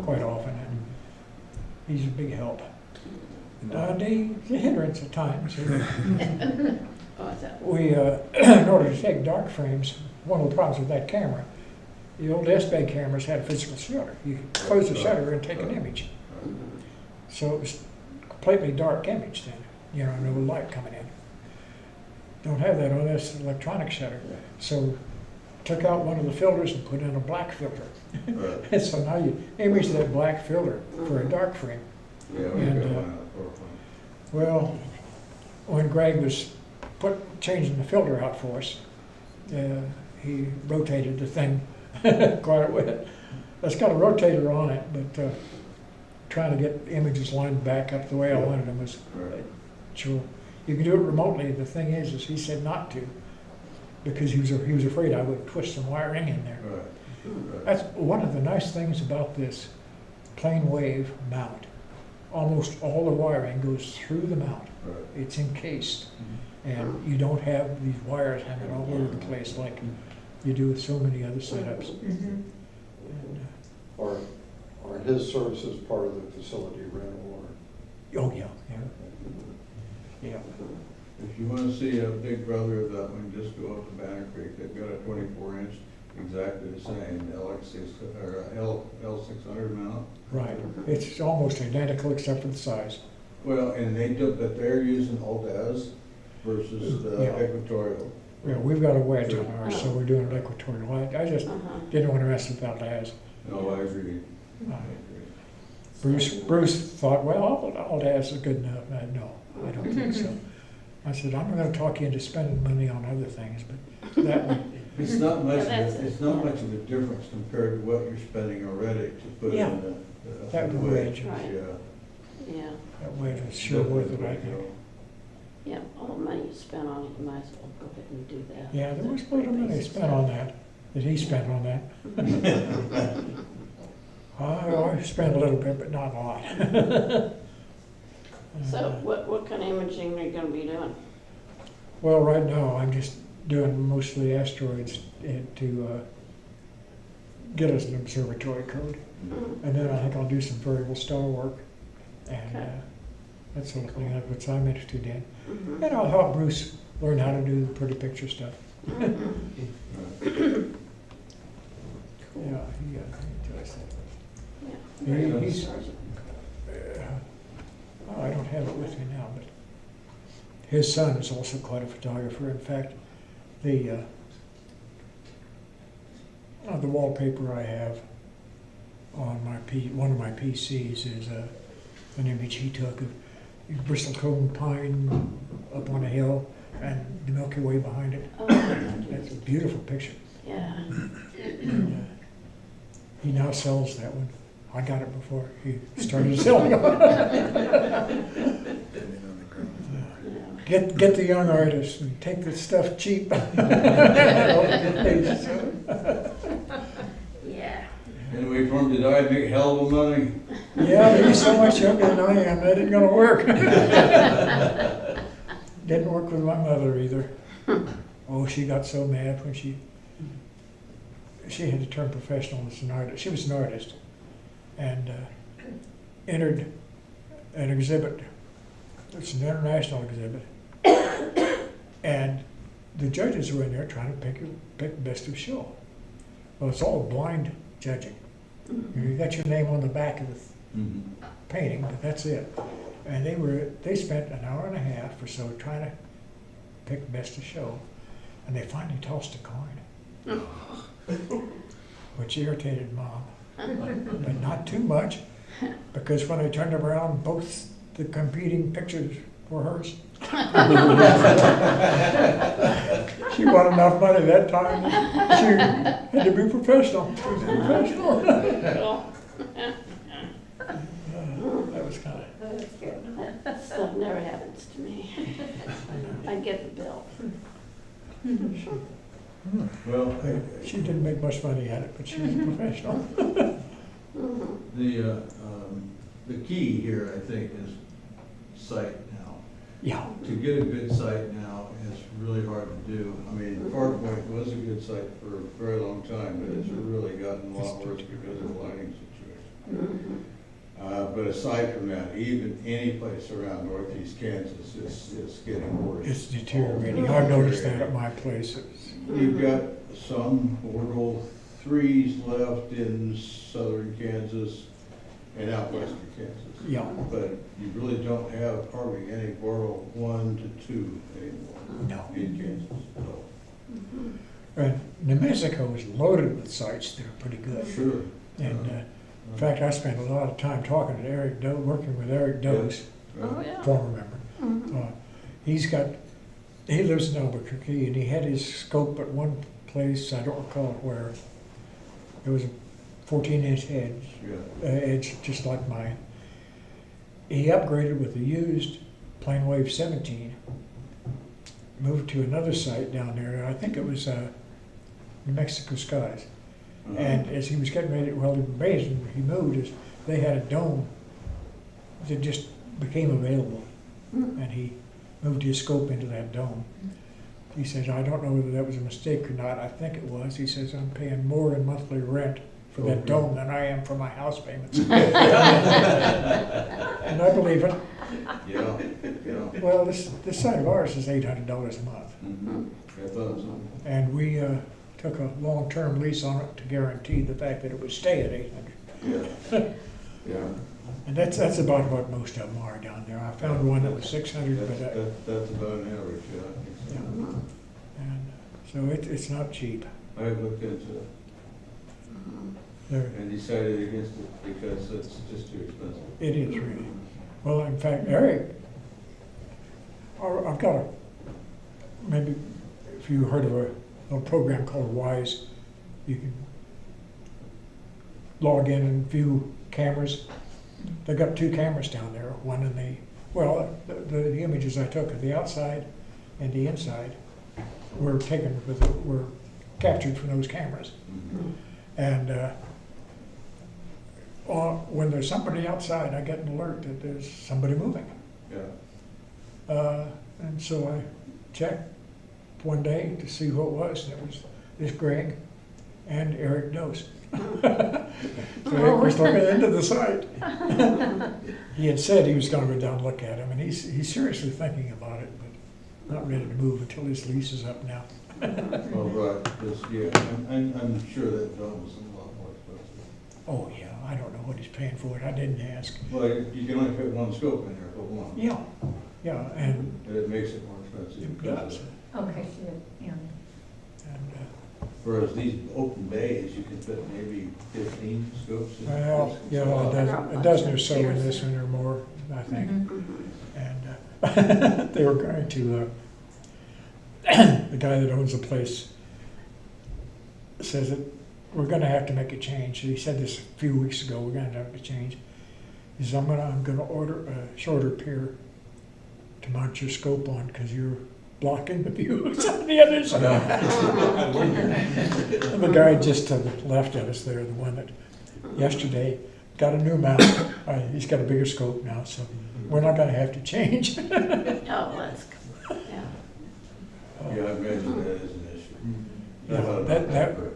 quite often, and he's a big help. And he's a hindrance at times. Oh, is that? We, in order to take dark frames, one of the problems with that camera, the old S-Bag cameras had a physical shutter. You could close the shutter and take an image. So it was completely dark image then, no light coming in. Don't have that on this electronic shutter. So took out one of the filters and put in a black filter. Right. And so now you image that black filter for a dark frame. Yeah, we And, got one out for fun. Well, when Greg was changing the filter out for us, he rotated the thing quite a bit. It's got a rotator on it, but trying to get images lined back up the way I wanted them was Right. sure. You can do it remotely. The thing is he said not to, because he was afraid I would twist some wiring in there. Right. Right. That's one of the nice things about this plane wave mount. Almost all the wiring goes through the mount. Right. It's encased, and you don't have these wires hanging all over the place like you do with so many other setups. And, Are his services part of the facility rental or? oh, yeah. Yeah. If you wanna see a big brother of that one, just go up to Banner Creek. They've got a 24-inch, exactly the same, L600 mount. Right. It's almost identical except for the size. Well, and but they're using Aldaz versus the Yeah. Equatorial. Yeah, we've got a wedge on ours, so we're doing an equatorial. I just didn't want to mess with that as. No, I agree. Bruce thought, well, Aldaz is good enough. No, I don't think so. I said, I'm not going to talk you into spending money on other things, but that one, It's not much, Yeah, that's it's not much of a difference compared to what you're spending already to put Yeah. in That the wedge. Right. Yeah. Yeah, that wedge was sure worth it, I think. yeah, all the money you spent on it, you might as well go ahead and do that. Yeah, there was a lot of money spent on that he spent on that. I spent a little bit, but not a lot. So what kind of imaging are you gonna be doing? Well, right now, I'm just doing mostly asteroids to get us an observatory code. And then I think I'll do some variable star work. And Okay. that sort of thing, that's what I'm interested in. Mhm. And I'll help Bruce learn how to do the pretty picture stuff. Yeah, he enjoys that. Yeah. He's, oh, I don't have it with me now, but his son is also quite a photographer. In fact, the wallpaper I have on one of my PCs is an image he took of Bristol Cone Pine up on a hill and the Milky Way behind it. Oh, It's a beautiful picture. yeah. And, he now sells that one. I got it before he started selling it. Standing on the ground floor. Yeah. Get the young artists and take the stuff cheap. Yeah. Anyway, for him to die, make a hell of a money. Yeah, he's so much younger than I am, that ain't gonna work. Didn't work with my mother either. Oh, she got so mad when she had to turn professional as an artist. She was an artist and entered an exhibit. It's an international exhibit. And the judges were in there trying to pick best of show. Well, it's all blind judging. You got your name on the back of the painting, but that's it. And they spent an hour and a half or so trying to pick best of show, and they finally tossed a coin, which irritated Mom, but not too much, because when they turned around, both the competing pictures were hers. She won enough money that time. She had to be professional. She was professional. That was kind of. That's good. That stuff never happens to me. I get the bill. Well, She didn't make much money at it, but she was a professional. the key here, I think, is sight now. Yeah. To get a good sight now is really hard to do. I mean, Park Point was a good sight for a very long time, but it's really gotten a lot worse because of the lighting situation. But aside from that, even any place around northeast Kansas is getting worse. It's deteriorating. I've noticed that at my place. You've got some orbital 3s left in southern Kansas and out western Kansas. Yeah. But you really don't have hardly any Bortle 1 to 2 anymore No. in Kansas. No. And New Mexico is loaded with sites that are pretty good. Sure. And in fact, I spent a lot of time talking to Eric Doe, working with Eric Dose, Oh, yeah. former member. He lives in Albuquerque, and he had his scope at one place, I don't recall where. It was a 14-inch edge, just like mine. He upgraded with a used Planewave 17, moved to another site down there. I think it was New Mexico Skies. And as he was getting ready, well, the reason he moved is they had a dome that just became available, and he moved his scope into that dome. He says, I don't know whether that was a mistake or not. I think it was. He says, I'm paying more in monthly rent for that dome than I am for my house payments. And I believe it. Yeah. Well, this side of ours is $800 a month. I thought so. And we took a long-term lease on it to guarantee the fact that it would stay at 800. Yeah. And that's about what most of them are down there. I found one that was 600, but That's about an average, yeah, I think so. and so it's not cheap. I have looked into it There, and decided against it because it's just too expensive. it is really. Well, in fact, Eric, I've got maybe if you heard of a program called Wise, you can log in and view cameras. They've got 2 cameras down there, one in the images I took of the outside and the inside were captured from those cameras. And when there's somebody outside, I get an alert that there's somebody moving. Yeah. And so I checked one day to see who it was, and it was this Greg and Eric Dose. So Eric was looking into the site. He had said he was going to go down and look at him, and he's seriously thinking about it, but not ready to move until his lease is up now. Oh, right, I'm sure that dome was a lot more expensive. Oh, yeah, I don't know what he's paying for it. I didn't ask. Well, you can only fit one scope in there, but one. Yeah, and And it makes it more expensive. it because does. of it. Okay, yeah. And, Whereas these open bays, you can fit maybe 15 scopes in. well, a dozen or so in this one or more, I think. And they were going to, the guy that owns the place says that we're gonna have to make a change. He said this a few weeks ago, we're gonna have to change. He says, I'm gonna order a shorter pier to mount your scope on, because you're blocking the views on the other side. The guy just to the left of us there, the one that yesterday got a new mount. He's got a bigger scope now, so we're not gonna have to change. Oh, that's, yeah. Yeah, I imagine that is an issue.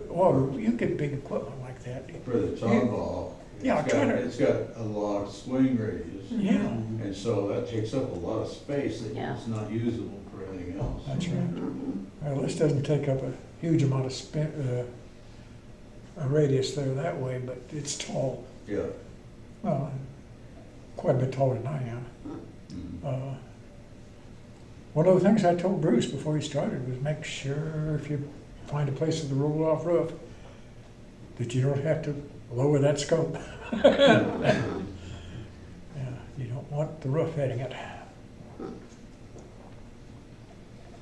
Well, you get big equipment like that. For the tomball, Yeah, it's try got, to- it's got a lot of swing radius. Yeah, And so that takes up a lot of space that Yeah. is not usable for anything else. that's right. Well, this doesn't take up a huge amount of a radius there that way, but it's tall. Yeah. Well, quite a bit taller than I am. Mhm. One of the things I told Bruce before he started was make sure if you find a place with a roll-off roof, that you don't have to lower that scope. Yeah, you don't want the roof hitting it.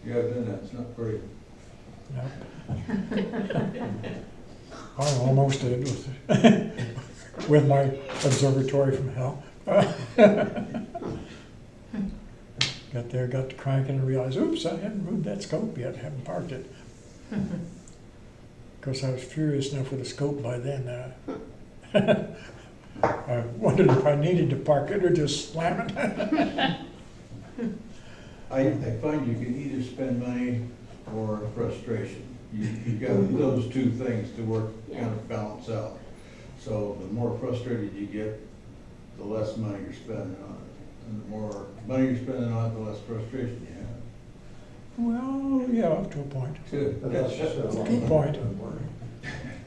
Yeah, I've done that, it's not pretty. Nope. I almost did with my observatory from hell. Got there, got to cranking and realized, oops, I hadn't moved that scope yet, haven't parked it. Of course, I was furious enough with the scope by then. I wondered if I needed to park it or just slam it. I find you can either spend money or frustration. You got those two things to work, kind of balance out. So the more frustrated you get, the less money you're spending on it. And the more money you're spending on it, the less frustration you have. Well, yeah, up to a point. Good. Good point.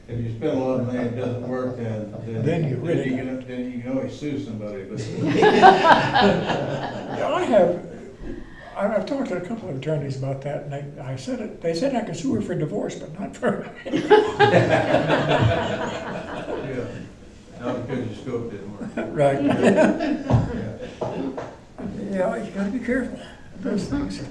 If you spend a lot of money and it doesn't work, then you really then you can always sue somebody, but. Yeah, I've talked to a couple of attorneys about that, and they said I could sue her for divorce, but not for. Yeah, not because your scope didn't work. Right. Yeah. Yeah, you gotta be careful of those things.